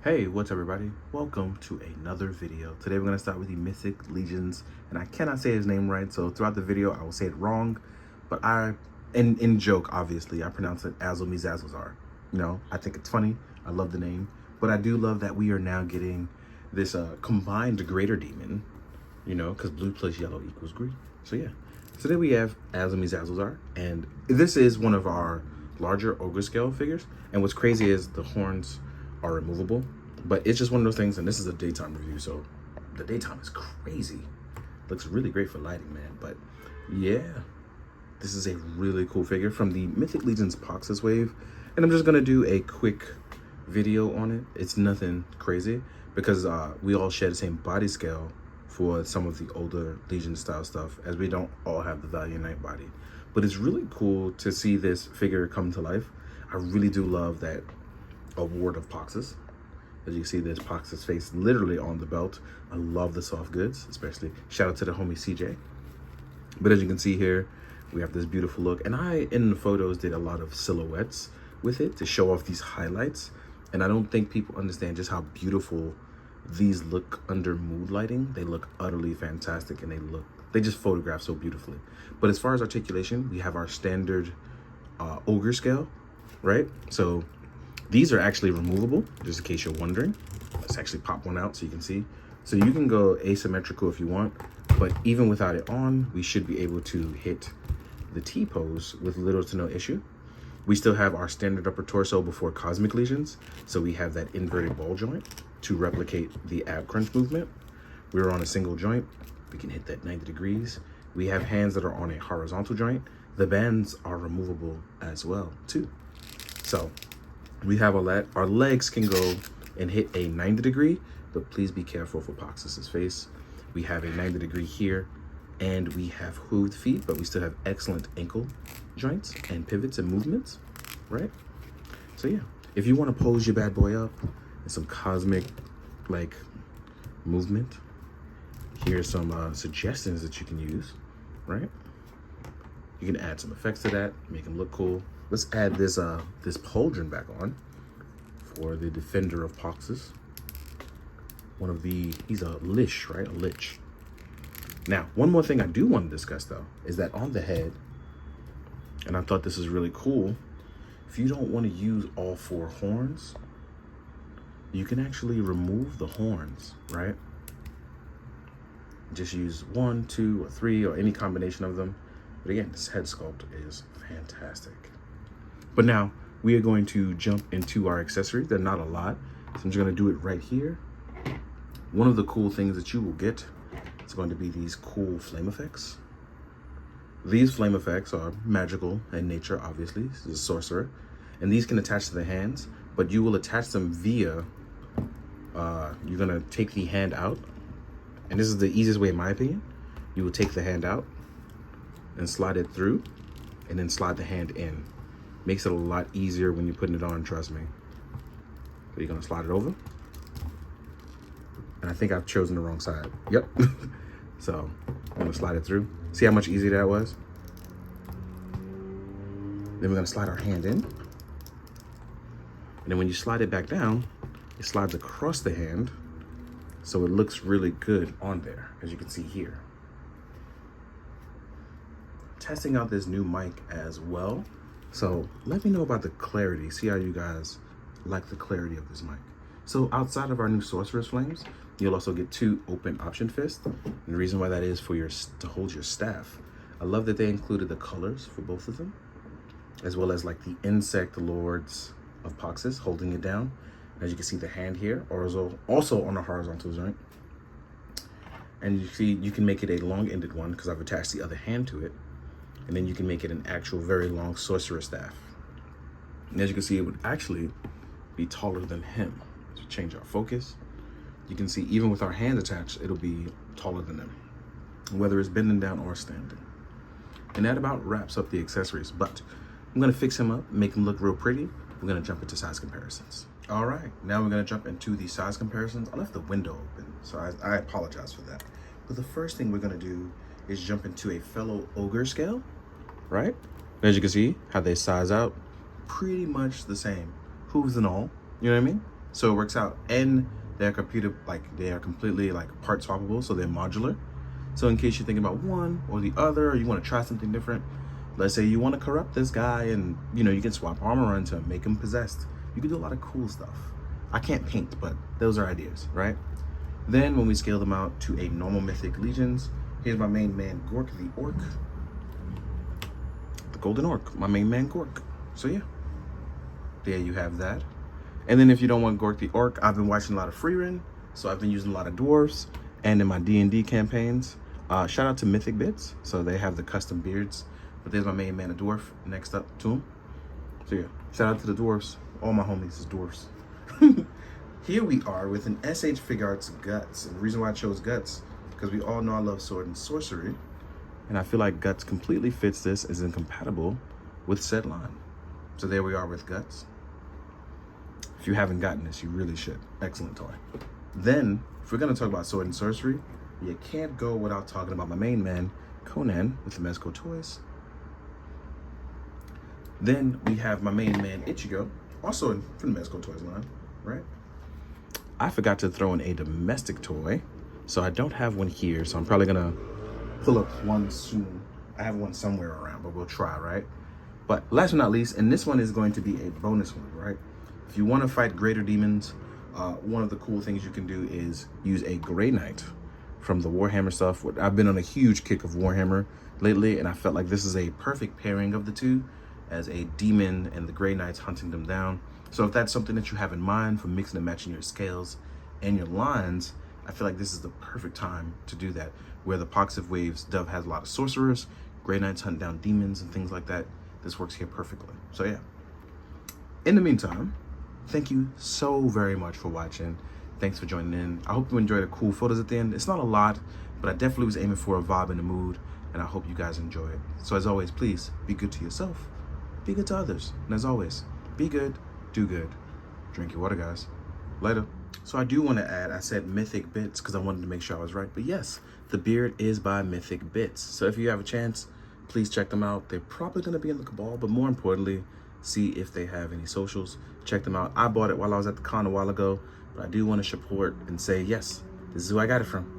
Hey, what's up everybody? Welcome to another video. Today we're going to start with the Mythic Legions, and I cannot say his name right, so throughout the video I will say it wrong, but in joke, obviously, I pronounce it Azzhazzar. You know, I think it's funny, I love the name, but I do love that we are now getting this combined Greater Demon, you know, because blue plus yellow equals green. So yeah, today we have Azzhazzar, and this is one of our larger ogre scale figures, and what's crazy is the horns are removable, but it's just one of those things, and this is a daytime review, so the daytime is crazy. Looks really great for lighting, man. But yeah, this is a really cool figure from the Mythic Legions Poxxus wave, and I'm just gonna do a quick video on it. It's nothing crazy because we all share the same body scale for some of the older Legion style stuff, as we don't all have the Valiant Knight body. But it's really cool to see this figure come to life. I really do love that award of Poxxus. As you can see, there's Poxxus face literally on the belt. I love the soft goods, especially. Shout out to the homie CJ. But as you can see here, we have this beautiful look. And I, in the photos, did a lot of silhouettes with it to show off these highlights. And I don't think people understand just how beautiful these look under mood lighting. They look utterly fantastic, and they just photograph so beautifully. But as far as articulation, we have our standard ogre scale, right? So these are actually removable, just in case you're wondering. Let's actually pop one out so you can see. So you can go asymmetrical if you want, but even without it on, we should be able to hit the T-pose with little to no issue. We still have our standard upper torso before Cosmic Legions, so we have that inverted ball joint to replicate the ab crunch movement. We're on a single joint. We can hit that 90 degrees. We have hands that are on a horizontal joint. The bands are removable as well, too. So we have all that. Our legs can go and hit a 90 degree, but please be careful for Poxxus's face. We have a 90 degree here, and we have hooved feet, but we still have excellent ankle joints and pivots and movements, right? So yeah, if you want to pose your bad boy up in some cosmic like movement, here's some suggestions that you can use, right? You can add some effects to that, make them look cool. Let's add this this pauldron back on for the defender of Poxxus. He's a lich, right? A lich. Now, one more thing I do want to discuss though, is that on the head, and I thought this is really cool, if you don't want to use all 4 horns, you can actually remove the horns, right? Just use 1, 2, or 3, or any combination of them. But again, this head sculpt is fantastic. But now we are going to jump into our accessories. They're not a lot, so I'm just going to do it right here. One of the cool things that you will get is going to be these cool flame effects. These flame effects are magical in nature, obviously. This is a sorcerer. And these can attach to the hands, but you will attach them via, you're going to take the hand out. And this is the easiest way, in my opinion. You will take the hand out and slide it through, and then slide the hand in. Makes it a lot easier when you're putting it on, trust me. So you're gonna slide it over. And I think I've chosen the wrong side. Yep. So I'm gonna slide it through. See how much easier that was? Then we're gonna slide our hand in. And then when you slide it back down, it slides across the hand. So it looks really good on there, as you can see here. Testing out this new mic as well. So let me know about the clarity. See how you guys like the clarity of this mic. So outside of our new Sorcerer's Flames, you'll also get 2 open option fists. And the reason why that is to hold your staff. I love that they included the colors for both of them, as well as like the insect lords of Poxxus holding it down. As you can see, the hand here, also on a horizontal joint. And you see, you can make it a long-ended one because I've attached the other hand to it. And then you can make it an actual very long sorcerer staff. And as you can see, it would actually be taller than him. As we change our focus, you can see even with our hands attached, it'll be taller than him, whether it's bending down or standing. And that about wraps up the accessories, but I'm gonna fix him up, make him look real pretty. We're gonna jump into size comparisons. All right, now we're gonna jump into the size comparisons. I left the window open, so I apologize for that. But the first thing we're gonna do is jump into a fellow ogre scale, right? And as you can see, how they size out, pretty much the same. Hooves and all, you know what I mean? So it works out. And they're they are completely like part swappable, so they're modular. So in case you're thinking about one or the other, or you want to try something different, let's say you want to corrupt this guy and you can swap armor onto him, make him possessed. You can do a lot of cool stuff. I can't paint, but those are ideas, right? Then when we scale them out to a normal Mythic Legions, here's my main man Gork the Orc. The Golden Orc, my main man Gork. So yeah, there you have that. And then if you don't want Gork the Orc, I've been watching a lot of Freerun, so I've been using a lot of dwarves, and in my D&D campaigns, shout out to Mythic Bits, so they have the custom beards. But there's my main man, a dwarf, next up to him. So yeah, shout out to the dwarves. All my homies is dwarves. Here we are with an SH Figuarts Guts. And the reason why I chose Guts, because we all know I love sword and sorcery. And I feel like Guts completely fits this, is incompatible with said line. So there we are with Guts. If you haven't gotten this, you really should. Excellent toy. Then, if we're gonna talk about sword and sorcery, you can't go without talking about my main man, Conan, with the Mezco toys. Then we have my main man, Ichigo, also from the Mezco toys line, right? I forgot to throw in a domestic toy, so I don't have one here, so I'm probably gonna pull up one soon. I have one somewhere around, but we'll try, right? But last but not least, and this one is going to be a bonus one, right? If you want to fight greater demons, one of the cool things you can do is use a Grey Knight from the Warhammer stuff. I've been on a huge kick of Warhammer lately, and I felt like this is a perfect pairing of the two, as a demon and the Grey Knights hunting them down. So if that's something that you have in mind for mixing and matching your scales and your lines, I feel like this is the perfect time to do that. Where the Poxxus waves, Dove has a lot of sorcerers, Grey Knights hunt down demons and things like that. This works here perfectly. So yeah. In the meantime, thank you so very much for watching. Thanks for joining in. I hope you enjoyed the cool photos at the end. It's not a lot, but I definitely was aiming for a vibe in the mood, and I hope you guys enjoy it. So as always, please be good to yourself, be good to others, and as always, be good, do good. Drink your water, guys. Later. So I do want to add, I said Mythic Bits because I wanted to make sure I was right, but yes, the beard is by Mythic Bits. So if you have a chance, please check them out. They're probably going to be in the Cabal, but more importantly, see if they have any socials. Check them out. I bought it while I was at the con a while ago, but I do want to support and say, yes, this is who I got it from.